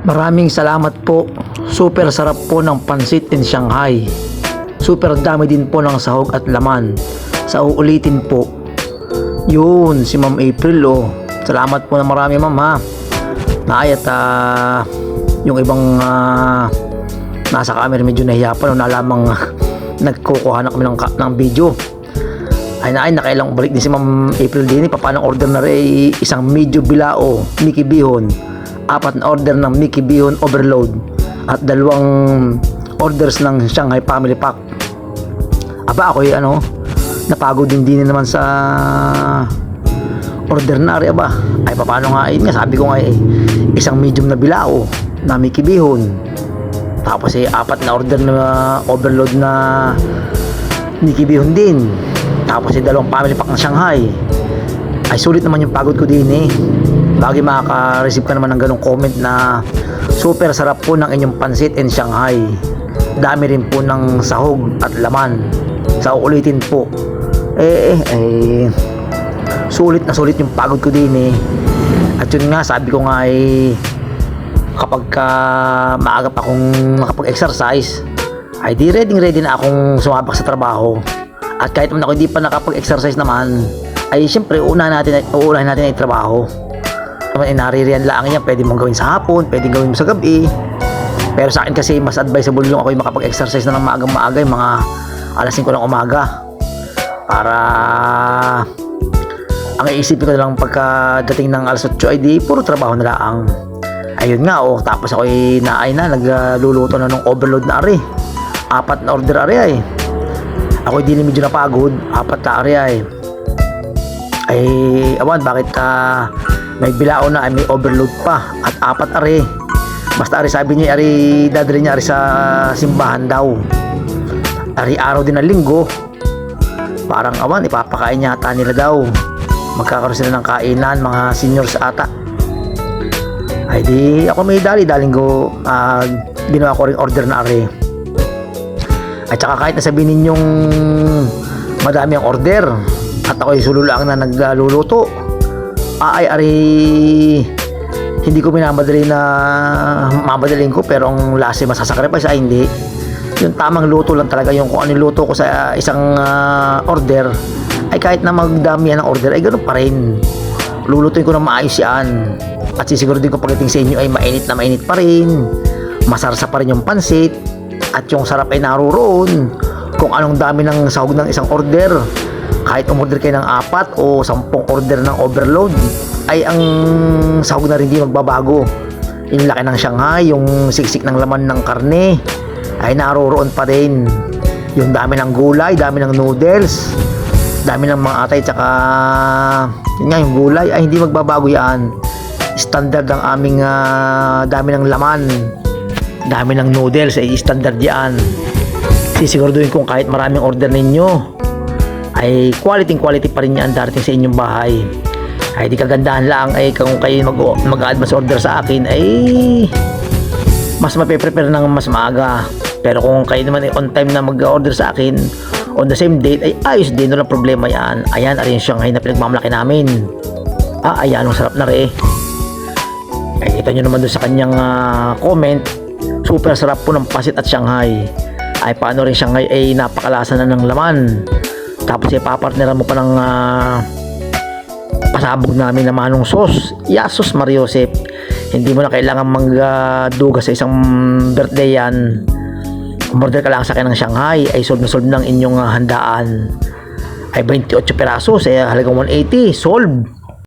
Maraming salamat po. Super sarap po ng pansit in Shanghai. Super dami din po ng sahog at laman. Sa uulitin po. Yun, si Ma'am April oh. Salamat po na marami ma'am ha. Naayat yung ibang nasa camera medyo nahiya pa nung nalamang nagkukuha na kami ng video. Ay nakailang balik din si Ma'am April din. Paano order na rin isang medyo bilao Mickey Bihon, 4 na order ng Mickey Bihon Overload at 2 orders ng Shanghai Family Pack. Aba ako napagod din naman sa order na rin. Aba ay paano nga yun nga, sabi ko nga isang medium na bilao na Mickey Bihon, tapos 4 na order na overload na Mickey Bihon din, tapos 2 family pack ng Shanghai. Ay sulit naman yung pagod ko din Bagay makaka-receive ka naman ng ganong comment na super sarap po ng inyong pansit in Shanghai. Dami rin po ng sahog at laman. Sa uulitin po. Sulit na sulit yung pagod ko din At yun nga, sabi ko nga kapag maaga pa akong nakapag-exercise, ay di ready na akong sumabak sa trabaho. At kahit naman ako hindi pa nakapag-exercise naman, ay siyempre uunahin natin ay trabaho. Naman naririyan lang yan, pwede mong gawin sa hapon, pwede gawin mo sa gabi. Pero sa akin kasi mas advisable yung ako yung makapag-exercise na ng maaga yung mga alas 5 ng umaga, para ang iisipin ko na lang pagkadating ng alas 8 ay di puro trabaho na lang. Ayun nga tapos ako nagluluto na ng overload na 4 na order ako di medyo napagod, 4 na ay awan bakit may bilao na may overload pa at 4 basta sabi niya dadali niya sa simbahan daw araw din ng linggo, parang awan ipapakain yata nila daw, magkakaroon sila ng kainan mga seniors ata. Ay di ako may daling ko ginawa ko rin order na at saka kahit nasabihin ninyong madami ang order at ako'y sululang na nagluluto, hindi ko minamadali na mabadaling ko, pero ang lasa masasacrifice hindi. Yung tamang luto lang talaga, yung kung ano yung luto ko sa isang order ay kahit na magdami yan ng order ay ganoon pa rin, lulutuin ko na maayos yan. At sisiguro din ko pagdating sa inyo ay mainit pa rin, masarsa pa rin yung pansit, at yung sarap ay naroon. Kung anong dami ng sahog ng isang order, kahit umorder kayo ng 4 o 10 order ng overload, ay ang sahog na rin di magbabago. Yung laki ng Shanghai, yung siksik ng laman ng karne ay naroon pa din. Yung dami ng gulay, dami ng noodles, dami ng mga atay, tsaka yun nga yung gulay ay hindi magbabago yan. Standard ang aming dami ng laman, dami ng noodles ay standard yan. Sisiguraduhin kung kahit maraming order ninyo ay quality pa rin yan darating sa inyong bahay. Ay di kagandahan lang ay kung kayo mag-advance order sa akin ay mas mape-prepare ng mas maaga. Pero kung kayo naman ay on time na mag-order sa akin on the same date ay ayos din, walang problema yan. Ayan, yung Shanghai na pinagmamalaki namin. Ayan, ang sarap na ay kita nyo naman doon sa kanyang comment, super sarap po ng pasit at Shanghai. Ay paano rin Shanghai ay napakalasa na ng laman, tapos ipapartneran mo pa ng pasabog namin na manong sauce. Yasos Mariosep, hindi mo na kailangan magduga sa isang birthday yan. Umorder ka lang sa akin ng Shanghai ay solve na solve ng inyong handaan. Ay 28 perasos halagang 180, solve.